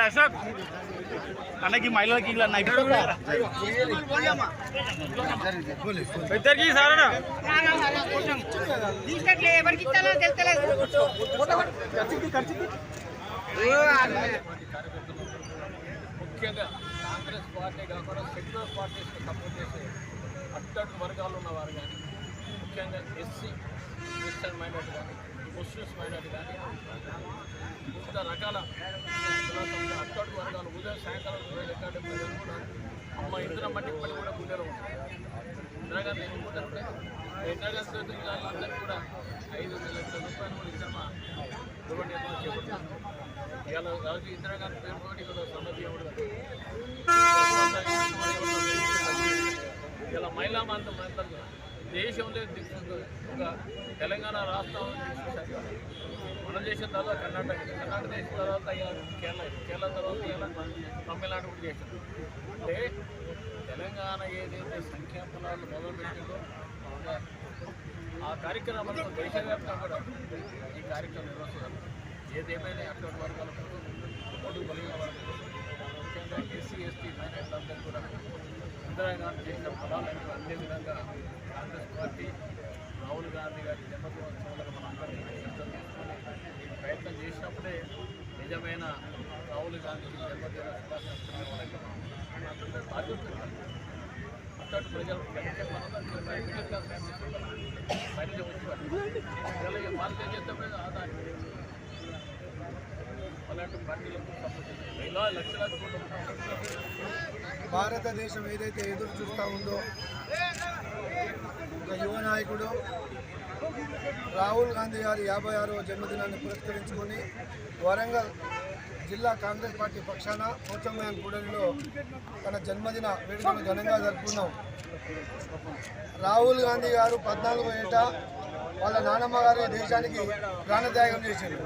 అశోక్ అన్నకి మహిళలకి ఇద్దరికి సారణ ముఖ్యంగా కాంగ్రెస్ పార్టీ కాకుండా సెక్యులర్ పార్టీస్కి సపోర్ట్ చేసే అట్టడుగు వర్గాలు ఉన్నవారు కానీ ముఖ్యంగా ఎస్సీ క్రిస్టియన్ మైనార్టీ కానీ ముస్లిమ్స్ మైనార్టీ కానీ వివిధ రకాల అట్టడుగు వర్గాలు ఉదయం సాయంకాలం ఎక్కడ ప్రజలు కూడా అమ్మ ఇందిరమ్మ ఇప్పటికి కూడా గుండెలో ఉంటారు. ఇందిరాగాంధీ ఎందుకుంటారంటే ఇందిరాగాంధీ అందరికీ కూడా 5 లక్షల రూపాయలు కూడా ఇందిరమ్మ గవర్నమెంట్ చేపడుతుంది. ఇవాళ రాజు ఇందిరాగాంధీ పేరుతోటి కూడా సమస్య ఉండదు. ఇలా మహిళా మంత్రం దేశంలో ఒక తెలంగాణ రాష్ట్రం మనం చేసిన తర్వాత కర్ణాటక చేసిన తర్వాత కేరళ తర్వాత ఇలా తమిళనాడు కూడా చేసింది. అంటే తెలంగాణ ఏదైతే సంఖ్యాపనాలు మొదలుపెట్టిందో ఆ కార్యక్రమంలో దేశవ్యాప్తంగా కూడా ఈ కార్యక్రమం నిర్వహిస్తారు. ఏదేమైనా అటువంటి వర్గాలకు ఓటు కలిగిన వరకు ముఖ్యంగా ఎస్సీ ఎస్టీ మైనార్టీలందరూ కూడా ఇందిరాగాంధీ చేసిన ఫలాలను అందే విధంగా కాంగ్రెస్ పార్టీ రాహుల్ గాంధీ గారి జన్మదినోత్సవాలకు మనం అందరం తీసుకొని ప్రయత్నం చేసినప్పుడే నిజమైన రాహుల్ గాంధీకి జన్మదిన శుభాకాంక్షలు బాధ్యత అటువంటి ప్రజలు పరిచయం వచ్చి భారతీయ జనతా పార్టీ ఆదాయం అలాంటి పార్టీలకు భారతదేశం ఏదైతే ఎదురు చూస్తూ ఉందో ఒక యువ నాయకుడు రాహుల్ గాంధీ గారి 56వ జన్మదినాన్ని పురస్కరించుకొని వరంగల్ జిల్లా కాంగ్రెస్ పార్టీ పక్షాన పోచమ్మయాన్ కూడలిలో తన జన్మదిన వేడుకను ఘనంగా జరుపుకున్నాం. రాహుల్ గాంధీ గారు 14వ ఏట వాళ్ళ నాన్నమ్మ గారు దేశానికి ప్రాణత్యాగం చేశారు.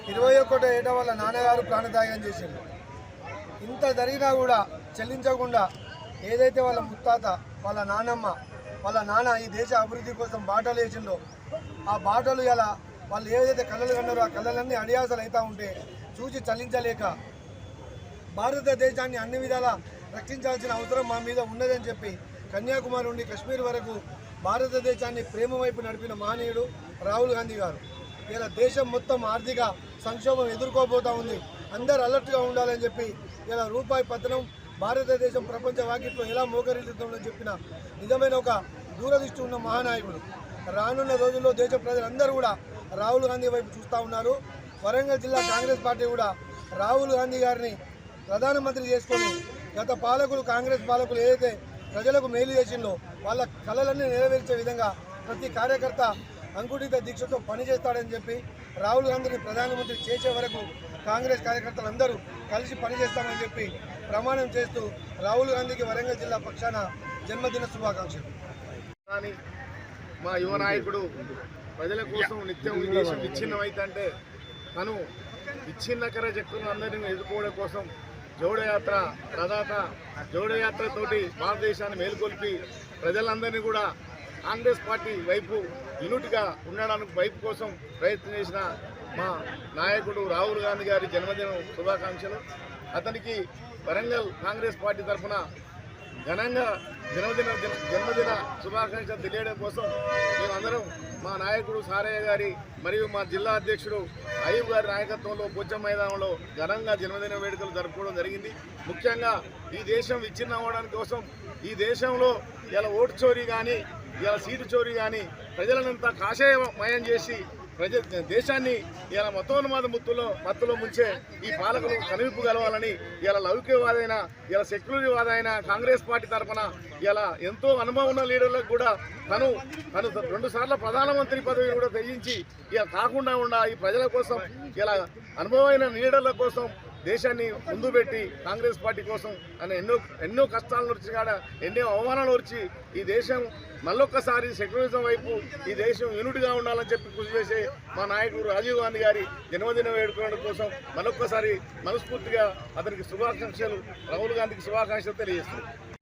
21వ ఏట వాళ్ళ నాన్నగారు ప్రాణత్యాగం చేశారు. ఇంత జరిగినా కూడా చెల్లించకుండా ఏదైతే వాళ్ళ ముత్తాత వాళ్ళ నాన్నమ్మ వాళ్ళ నాన్న ఈ దేశ అభివృద్ధి కోసం బాటలు వేసిందో ఆ బాటలు ఇలా వాళ్ళు ఏదైతే కళలు కన్నారో ఆ కళలన్నీ అడియాసలు అవుతూ ఉంటే చూసి చలించలేక భారతదేశాన్ని అన్ని విధాలా రక్షించాల్సిన అవసరం మా మీద ఉన్నదని చెప్పి కన్యాకుమారి నుండి కశ్మీర్ వరకు భారతదేశాన్ని ప్రేమ వైపు నడిపిన మహనీయుడు రాహుల్ గాంధీ గారు. ఇలా దేశం మొత్తం ఆర్థిక సంక్షోభం ఎదుర్కోబోతూ ఉంది. అందరు అలర్ట్గా ఉండాలని చెప్పి ఇలా రూపాయి పతనం భారతదేశం ప్రపంచ వాకిట్లో ఎలా మోకరిల్లుతుందని చెప్పిన నిజమైన ఒక దూరదృష్టి ఉన్న మహానాయకుడు. రానున్న రోజుల్లో దేశ ప్రజలందరూ కూడా రాహుల్ గాంధీ వైపు చూస్తూ ఉన్నారు. వరంగల్ జిల్లా కాంగ్రెస్ పార్టీ కూడా రాహుల్ గాంధీ గారిని ప్రధానమంత్రి చేసుకొని గత పాలకులు కాంగ్రెస్ పాలకులు ఏదైతే ప్రజలకు మేలు చేసిందో వాళ్ళ కళలన్నీ నెరవేర్చే విధంగా ప్రతి కార్యకర్త అంకుటిత దీక్షతో పనిచేస్తాడని చెప్పి రాహుల్ గాంధీని ప్రధానమంత్రి చేసే వరకు కాంగ్రెస్ కార్యకర్తలందరూ కలిసి పనిచేస్తామని చెప్పి ప్రమాణం చేస్తూ రాహుల్ గాంధీకి వరంగల్ జిల్లా పక్షాన జన్మదిన శుభాకాంక్షలు. కానీ మా యువ నాయకుడు ప్రజల కోసం నిత్యం ఈ దేశం విచ్ఛిన్నమైతే తను విచ్ఛిన్నకర శక్తులను అందరినీ ఎదుర్కోవడం కోసం జోడయాత్ర ప్రదాత జోడయాత్రతోటి భారతదేశాన్ని మేలుకొల్పి ప్రజలందరినీ కూడా కాంగ్రెస్ పార్టీ వైపు యూనిట్గా ఉండడానికి వైపు కోసం ప్రయత్నం చేసిన మా నాయకుడు రాహుల్ గాంధీ గారి జన్మదిన శుభాకాంక్షలు. అతనికి వరంగల్ కాంగ్రెస్ పార్టీ తరఫున ఘనంగా జన్మదిన శుభాకాంక్షలు తెలియడం కోసం మేమందరం మా నాయకుడు సారయ్య గారి మరియు మా జిల్లా అధ్యక్షుడు అయ్యూబ్ గారి నాయకత్వంలో పోచమ్మ మైదానంలో ఘనంగా జన్మదిన వేడుకలు జరుపుకోవడం జరిగింది. ముఖ్యంగా ఈ దేశం విచ్ఛిన్నం అవ్వడానికి కోసం ఈ దేశంలో ఇలా ఓటు చోరీ కానీ ఇలా సీటు చోరీ కానీ ప్రజలనంతా కాషాయమయం చేసి దేశాన్ని ఇలా మతోన్మాద మత్తులో ముంచే ఈ పాలకులు కనువిప్పు కలవాలని ఇలా లౌకికవాదైన ఇలా సెక్యులర్వాదైన కాంగ్రెస్ పార్టీ తరఫున ఇలా ఎంతో అనుభవం ఉన్న లీడర్లకు కూడా తను 2 సార్లు ప్రధానమంత్రి పదవి కూడా త్యజించి ఇలా కాకుండా ఈ ప్రజల కోసం ఇలా అనుభవమైన లీడర్ల కోసం దేశాన్ని ముందు పెట్టి కాంగ్రెస్ పార్టీ కోసం అని ఎన్నో కష్టాలను వచ్చి కాడ ఎన్నో అవమానాలు వచ్చి ఈ దేశం మళ్ళొక్కసారి సెక్యులరిజం వైపు ఈ దేశం యూనిట్గా ఉండాలని చెప్పి కృషి చేసే మా నాయకుడు రాజీవ్ గాంధీ గారి జన్మదిన వేడుకోవడం కోసం మళ్ళొక్కసారి మనస్ఫూర్తిగా అతనికి శుభాకాంక్షలు రాహుల్ గాంధీకి శుభాకాంక్షలు తెలియజేస్తున్నాం.